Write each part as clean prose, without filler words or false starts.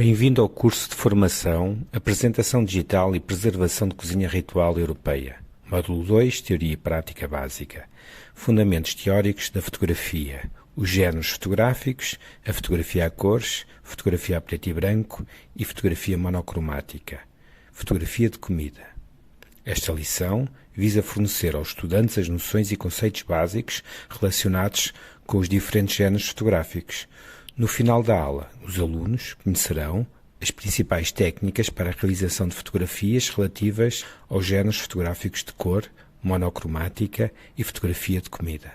Bem-vindo ao curso de formação Apresentação Digital e Preservação de Cozinha Ritual Europeia. Módulo 2, Teoria e Prática Básica. Fundamentos teóricos da fotografia. Os géneros fotográficos, a fotografia a cores, fotografia a preto e branco e fotografia monocromática. Fotografia de comida. Esta lição visa fornecer aos estudantes as noções e conceitos básicos relacionados com os diferentes géneros fotográficos. No final da aula, os alunos conhecerão as principais técnicas para a realização de fotografias relativas aos géneros fotográficos de cor, monocromática e fotografia de comida.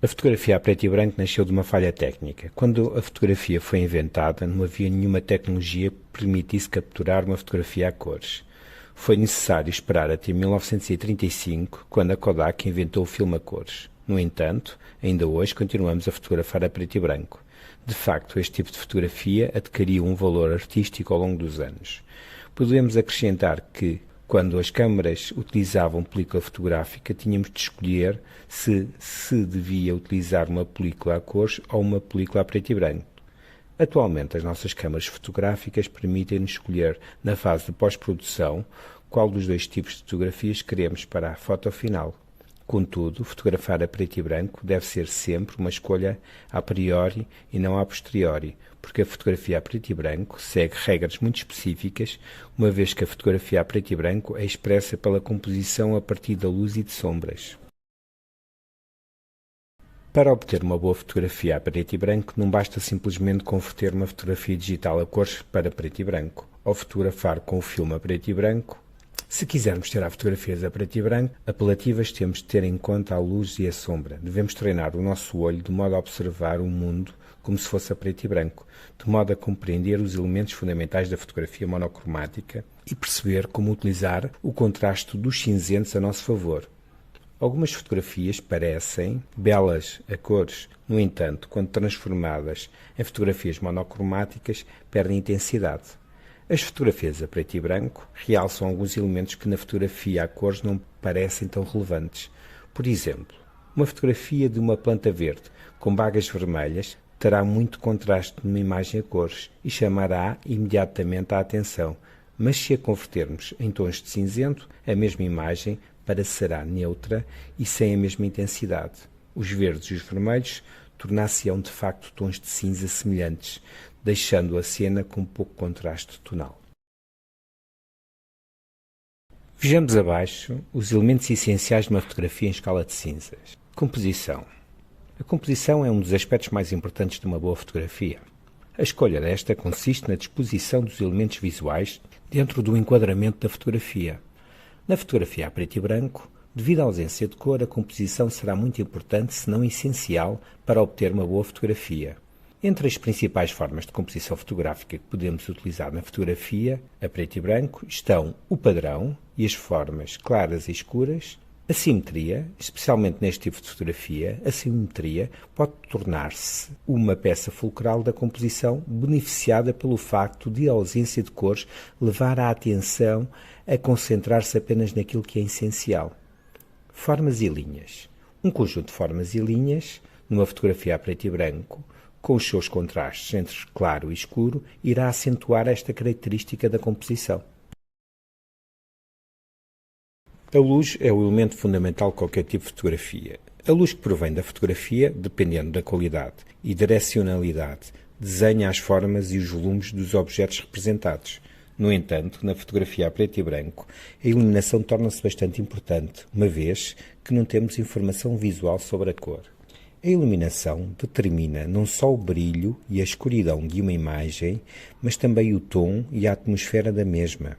A fotografia a preto e branco nasceu de uma falha técnica. Quando a fotografia foi inventada, não havia nenhuma tecnologia que permitisse capturar uma fotografia a cores. Foi necessário esperar até 1935, quando a Kodak inventou o filme a cores. No entanto, ainda hoje continuamos a fotografar a preto e branco. De facto, este tipo de fotografia adquiriu um valor artístico ao longo dos anos. Podemos acrescentar que, quando as câmaras utilizavam película fotográfica, tínhamos de escolher se devia utilizar uma película a cores ou uma película a preto e branco. Atualmente, as nossas câmaras fotográficas permitem-nos escolher, na fase de pós-produção, qual dos dois tipos de fotografias queremos para a foto final. Contudo, fotografar a preto e branco deve ser sempre uma escolha a priori e não a posteriori, porque a fotografia a preto e branco segue regras muito específicas, uma vez que a fotografia a preto e branco é expressa pela composição a partir da luz e de sombras. Para obter uma boa fotografia a preto e branco, não basta simplesmente converter uma fotografia digital a cores para preto e branco, ou fotografar com o filme a preto e branco. Se quisermos tirar fotografias a preto e branco apelativas, temos de ter em conta a luz e a sombra. Devemos treinar o nosso olho de modo a observar o mundo como se fosse a preto e branco, de modo a compreender os elementos fundamentais da fotografia monocromática e perceber como utilizar o contraste dos cinzentos a nosso favor. Algumas fotografias parecem belas a cores, no entanto, quando transformadas em fotografias monocromáticas, perdem intensidade. As fotografias a preto e branco realçam alguns elementos que na fotografia a cores não parecem tão relevantes. Por exemplo, uma fotografia de uma planta verde com bagas vermelhas terá muito contraste numa imagem a cores e chamará imediatamente a atenção, mas se a convertermos em tons de cinzento, a mesma imagem parecerá neutra e sem a mesma intensidade. Os verdes e os vermelhos tornar-se-ão de facto tons de cinza semelhantes, deixando a cena com pouco contraste tonal. Vejamos abaixo os elementos essenciais de uma fotografia em escala de cinzas. Composição. A composição é um dos aspectos mais importantes de uma boa fotografia. A escolha desta consiste na disposição dos elementos visuais dentro do enquadramento da fotografia. Na fotografia a preto e branco, devido à ausência de cor, a composição será muito importante, se não essencial, para obter uma boa fotografia. Entre as principais formas de composição fotográfica que podemos utilizar na fotografia a preto e branco estão o padrão e as formas claras e escuras, a simetria, especialmente neste tipo de fotografia. A simetria pode tornar-se uma peça fulcral da composição, beneficiada pelo facto de a ausência de cores levar a atenção a concentrar-se apenas naquilo que é essencial. Formas e linhas. Um conjunto de formas e linhas, numa fotografia a preto e branco, com os seus contrastes entre claro e escuro, irá acentuar esta característica da composição. A luz é o elemento fundamental de qualquer tipo de fotografia. A luz que provém da fotografia, dependendo da qualidade e direcionalidade, desenha as formas e os volumes dos objetos representados. No entanto, na fotografia a preto e branco, a iluminação torna-se bastante importante, uma vez que não temos informação visual sobre a cor. A iluminação determina não só o brilho e a escuridão de uma imagem, mas também o tom e a atmosfera da mesma.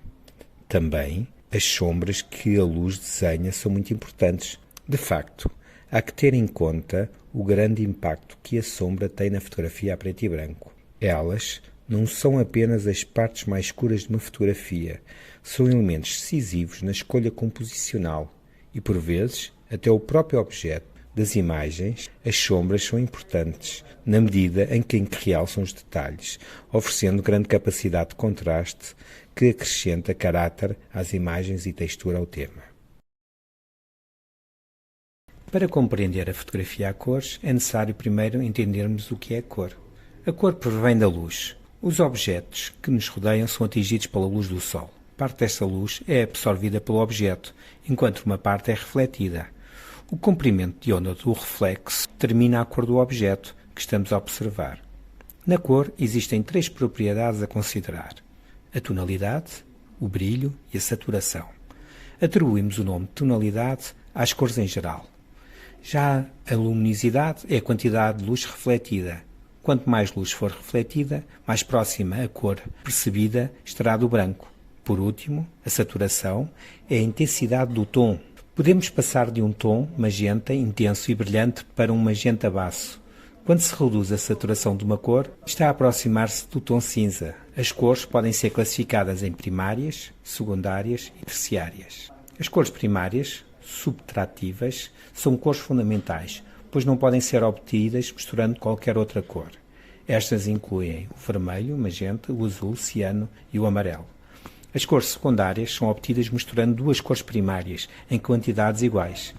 Também, as sombras que a luz desenha são muito importantes. De facto, há que ter em conta o grande impacto que a sombra tem na fotografia a preto e branco. Elas não são apenas as partes mais escuras de uma fotografia, são elementos decisivos na escolha composicional e, por vezes, até o próprio objeto das imagens. As sombras são importantes na medida em que realçam os detalhes, oferecendo grande capacidade de contraste que acrescenta caráter às imagens e textura ao tema. Para compreender a fotografia a cores, é necessário primeiro entendermos o que é a cor. A cor provém da luz. Os objetos que nos rodeiam são atingidos pela luz do Sol. Parte desta luz é absorvida pelo objeto, enquanto uma parte é refletida. O comprimento de onda do reflexo determina a cor do objeto que estamos a observar. Na cor existem 3 propriedades a considerar: a tonalidade, o brilho e a saturação. Atribuímos o nome de tonalidade às cores em geral. Já a luminosidade é a quantidade de luz refletida. Quanto mais luz for refletida, mais próxima a cor percebida estará do branco. Por último, a saturação é a intensidade do tom. Podemos passar de um tom magenta intenso e brilhante para um magenta baço. Quando se reduz a saturação de uma cor, está a aproximar-se do tom cinza. As cores podem ser classificadas em primárias, secundárias e terciárias. As cores primárias, subtrativas, são cores fundamentais, pois não podem ser obtidas misturando qualquer outra cor. Estas incluem o vermelho, o magenta, o azul, o ciano e o amarelo. As cores secundárias são obtidas misturando 2 cores primárias em quantidades iguais.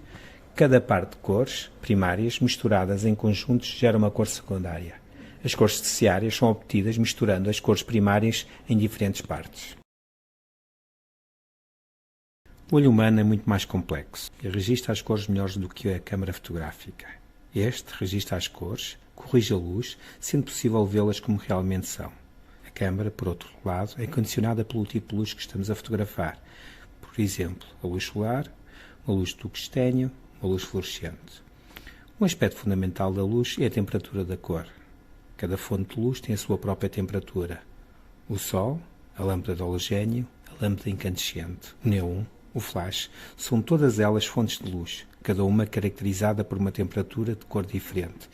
Cada par de cores primárias misturadas em conjuntos gera uma cor secundária. As cores terciárias são obtidas misturando as cores primárias em diferentes partes. O olho humano é muito mais complexo e registra as cores melhores do que a câmara fotográfica. Este registra as cores, corrige a luz, sendo possível vê-las como realmente são. A câmara, por outro lado, é condicionada pelo tipo de luz que estamos a fotografar. Por exemplo, a luz solar, uma luz de tungstênio, uma luz fluorescente. Um aspecto fundamental da luz é a temperatura da cor. Cada fonte de luz tem a sua própria temperatura. O Sol, a lâmpada de halogénio, a lâmpada incandescente, o neon, o flash, são todas elas fontes de luz, cada uma caracterizada por uma temperatura de cor diferente,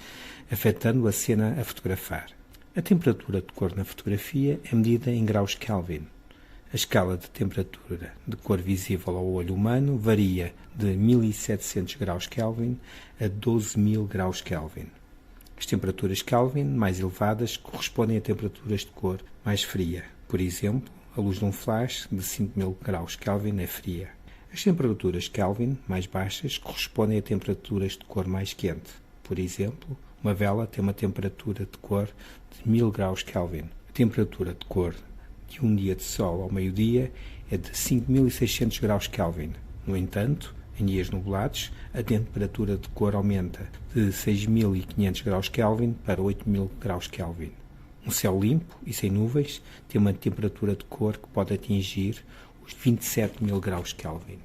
afetando a cena a fotografar. A temperatura de cor na fotografia é medida em graus Kelvin. A escala de temperatura de cor visível ao olho humano varia de 1700 graus Kelvin a 12.000 graus Kelvin. As temperaturas Kelvin mais elevadas correspondem a temperaturas de cor mais fria. Por exemplo, a luz de um flash de 5.000 graus Kelvin é fria. As temperaturas Kelvin mais baixas correspondem a temperaturas de cor mais quente. Por exemplo, uma vela tem uma temperatura de cor de 1000 graus Kelvin. A temperatura de cor de um dia de sol ao meio-dia é de 5.600 graus Kelvin. No entanto, em dias nublados, a temperatura de cor aumenta de 6.500 graus Kelvin para 8.000 graus Kelvin. Um céu limpo e sem nuvens tem uma temperatura de cor que pode atingir os 27.000 graus Kelvin.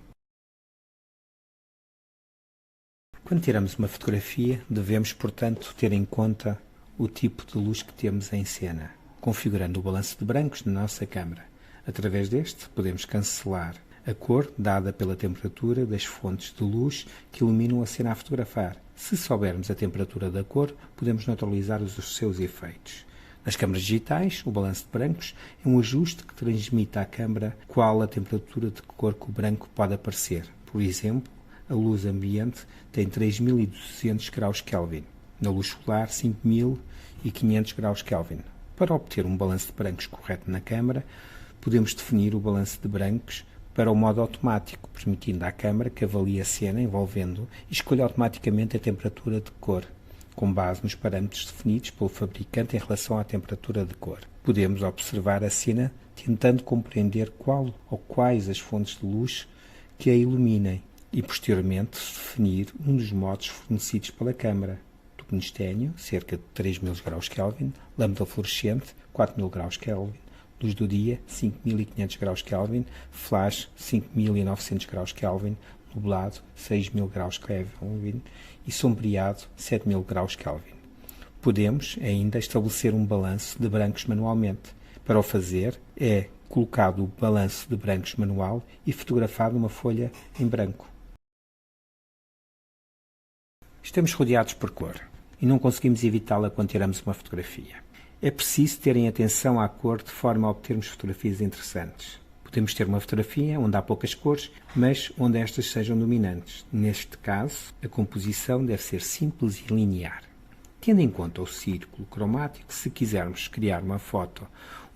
Quando tiramos uma fotografia, devemos, portanto, ter em conta o tipo de luz que temos em cena, configurando o balanço de brancos na nossa câmara. Através deste, podemos cancelar a cor dada pela temperatura das fontes de luz que iluminam a cena a fotografar. Se soubermos a temperatura da cor, podemos neutralizar os seus efeitos. Nas câmaras digitais, o balanço de brancos é um ajuste que transmite à câmara qual a temperatura de cor que o branco pode aparecer. Por exemplo, a luz ambiente tem 3.200 graus Kelvin, na luz solar 5.500 graus Kelvin. Para obter um balanço de brancos correto na câmara, podemos definir o balanço de brancos para o modo automático, permitindo à câmara que avalie a cena envolvendo e escolha automaticamente a temperatura de cor, com base nos parâmetros definidos pelo fabricante em relação à temperatura de cor. Podemos observar a cena tentando compreender qual ou quais as fontes de luz que a iluminem e, posteriormente, definir um dos modos fornecidos pela câmara. Tungstênio, cerca de 3.000 graus Kelvin, lâmpada fluorescente, 4.000 graus Kelvin, luz do dia, 5.500 graus Kelvin, flash, 5.900 graus Kelvin, nublado, 6.000 graus Kelvin e sombreado, 7.000 graus Kelvin. Podemos ainda estabelecer um balanço de brancos manualmente. Para o fazer, é colocado o balanço de brancos manual e fotografado uma folha em branco. Estamos rodeados por cor e não conseguimos evitá-la quando tiramos uma fotografia. É preciso terem atenção à cor de forma a obtermos fotografias interessantes. Podemos ter uma fotografia onde há poucas cores, mas onde estas sejam dominantes. Neste caso, a composição deve ser simples e linear. Tendo em conta o círculo cromático, se quisermos criar uma foto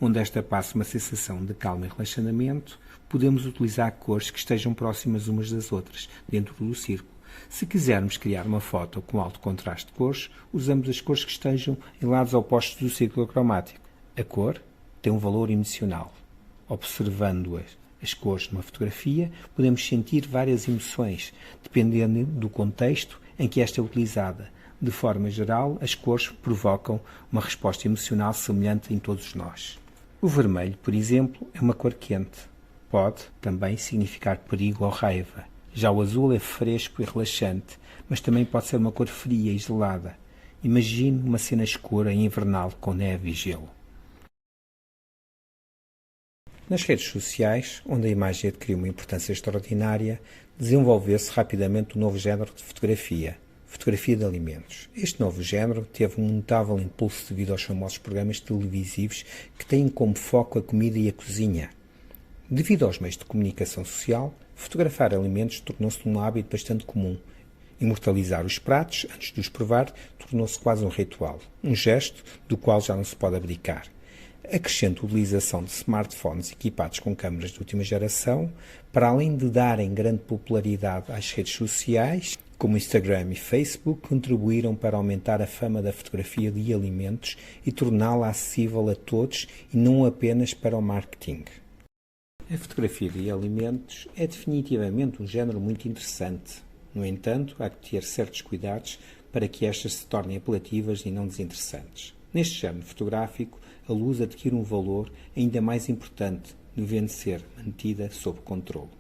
onde esta passe uma sensação de calma e relaxamento, podemos utilizar cores que estejam próximas umas das outras, dentro do círculo. Se quisermos criar uma foto com alto contraste de cores, usamos as cores que estejam em lados opostos do círculo cromático. A cor tem um valor emocional. Observando as cores numa fotografia, podemos sentir várias emoções, dependendo do contexto em que esta é utilizada. De forma geral, as cores provocam uma resposta emocional semelhante em todos nós. O vermelho, por exemplo, é uma cor quente. Pode também significar perigo ou raiva. Já o azul é fresco e relaxante, mas também pode ser uma cor fria e gelada. Imagine uma cena escura e invernal com neve e gelo. Nas redes sociais, onde a imagem adquiriu uma importância extraordinária, desenvolveu-se rapidamente um novo género de fotografia de alimentos. Este novo género teve um notável impulso devido aos famosos programas televisivos que têm como foco a comida e a cozinha. Devido aos meios de comunicação social, fotografar alimentos tornou-se um hábito bastante comum. Imortalizar os pratos antes de os provar tornou-se quase um ritual, um gesto do qual já não se pode abdicar. A crescente utilização de smartphones equipados com câmaras de última geração, para além de darem grande popularidade às redes sociais, como Instagram e Facebook, contribuíram para aumentar a fama da fotografia de alimentos e torná-la acessível a todos e não apenas para o marketing. A fotografia de alimentos é definitivamente um género muito interessante. No entanto, há que ter certos cuidados para que estas se tornem apelativas e não desinteressantes. Neste género fotográfico, a luz adquire um valor ainda mais importante, devendo ser mantida sob controle.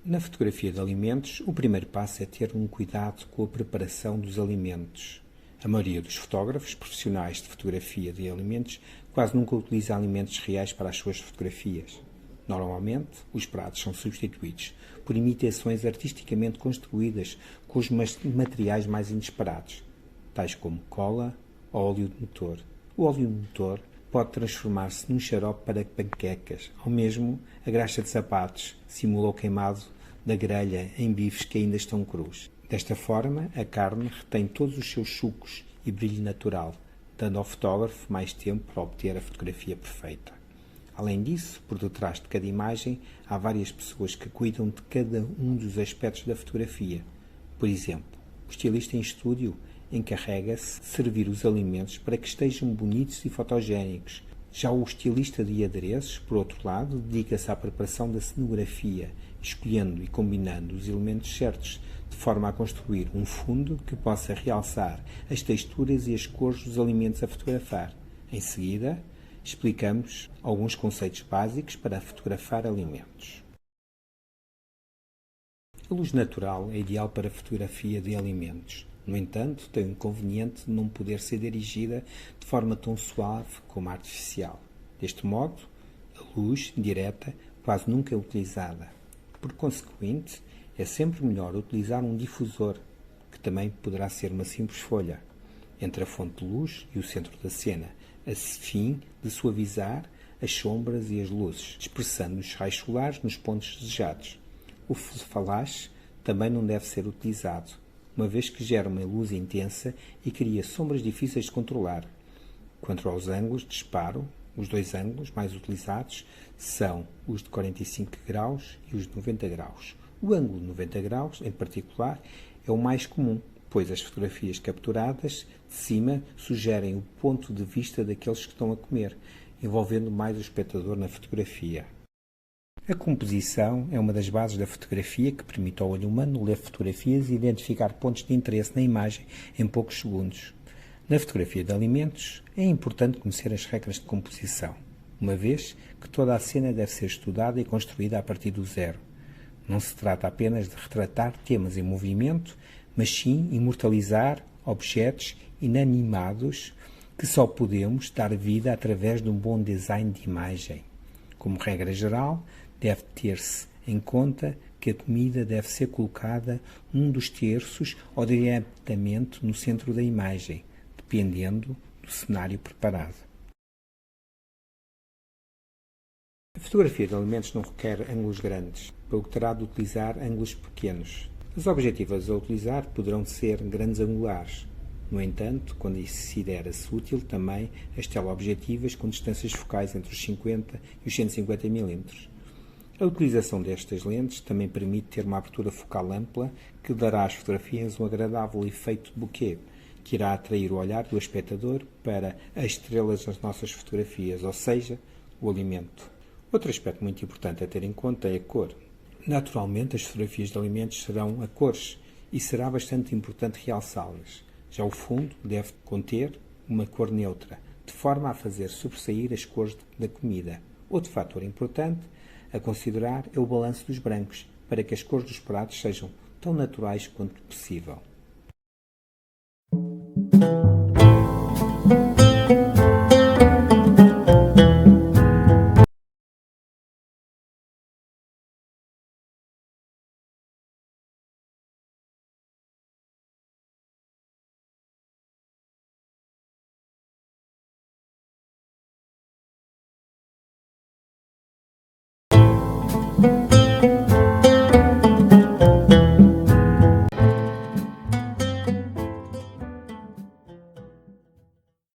Na fotografia de alimentos, o primeiro passo é ter um cuidado com a preparação dos alimentos. A maioria dos fotógrafos profissionais de fotografia de alimentos quase nunca utiliza alimentos reais para as suas fotografias. Normalmente, os pratos são substituídos por imitações artisticamente construídas com os materiais mais inesperados, tais como cola ou óleo de motor. O óleo de motor pode transformar-se num xarope para panquecas, ou mesmo a graxa de sapatos simula o queimado da grelha em bifes que ainda estão crus. Desta forma, a carne retém todos os seus sucos e brilho natural, dando ao fotógrafo mais tempo para obter a fotografia perfeita. Além disso, por detrás de cada imagem, há várias pessoas que cuidam de cada um dos aspectos da fotografia. Por exemplo, o estilista em estúdio encarrega-se de servir os alimentos para que estejam bonitos e fotogénicos. Já o estilista de adereços, por outro lado, dedica-se à preparação da cenografia, escolhendo e combinando os elementos certos, de forma a construir um fundo que possa realçar as texturas e as cores dos alimentos a fotografar. Em seguida, explicamos alguns conceitos básicos para fotografar alimentos. A luz natural é ideal para a fotografia de alimentos. No entanto, tem o inconveniente de não poder ser dirigida de forma tão suave como a artificial. Deste modo, a luz direta quase nunca é utilizada. Por consequente, é sempre melhor utilizar um difusor, que também poderá ser uma simples folha, entre a fonte de luz e o centro da cena, a fim de suavizar as sombras e as luzes, dispersando os raios solares nos pontos desejados. O flash também não deve ser utilizado, uma vez que gera uma luz intensa e cria sombras difíceis de controlar. Quanto aos ângulos de disparo, os dois ângulos mais utilizados são os de 45 graus e os de 90 graus. O ângulo de 90 graus, em particular, é o mais comum, pois as fotografias capturadas de cima sugerem o ponto de vista daqueles que estão a comer, envolvendo mais o espectador na fotografia. A composição é uma das bases da fotografia que permite ao olho humano ler fotografias e identificar pontos de interesse na imagem em poucos segundos. Na fotografia de alimentos, é importante conhecer as regras de composição, uma vez que toda a cena deve ser estudada e construída a partir do zero. Não se trata apenas de retratar temas em movimento, mas sim imortalizar objetos inanimados que só podemos dar vida através de um bom design de imagem. Como regra geral, deve ter-se em conta que a comida deve ser colocada um dos terços ou diretamente no centro da imagem, dependendo do cenário preparado. A fotografia de alimentos não requer ângulos grandes, pelo que terá de utilizar ângulos pequenos. As objetivas a utilizar poderão ser grandes angulares. No entanto, considera-se útil também as teleobjetivas com distâncias focais entre os 50 e os 150 mm. A utilização destas lentes também permite ter uma abertura focal ampla que dará às fotografias um agradável efeito de bokeh, que irá atrair o olhar do espectador para as estrelas das nossas fotografias, ou seja, o alimento. Outro aspecto muito importante a ter em conta é a cor. Naturalmente, as fotografias de alimentos serão a cores e será bastante importante realçá-las. Já o fundo deve conter uma cor neutra, de forma a fazer sobressair as cores da comida. Outro fator importante a considerar é o balanço dos brancos, para que as cores dos pratos sejam tão naturais quanto possível.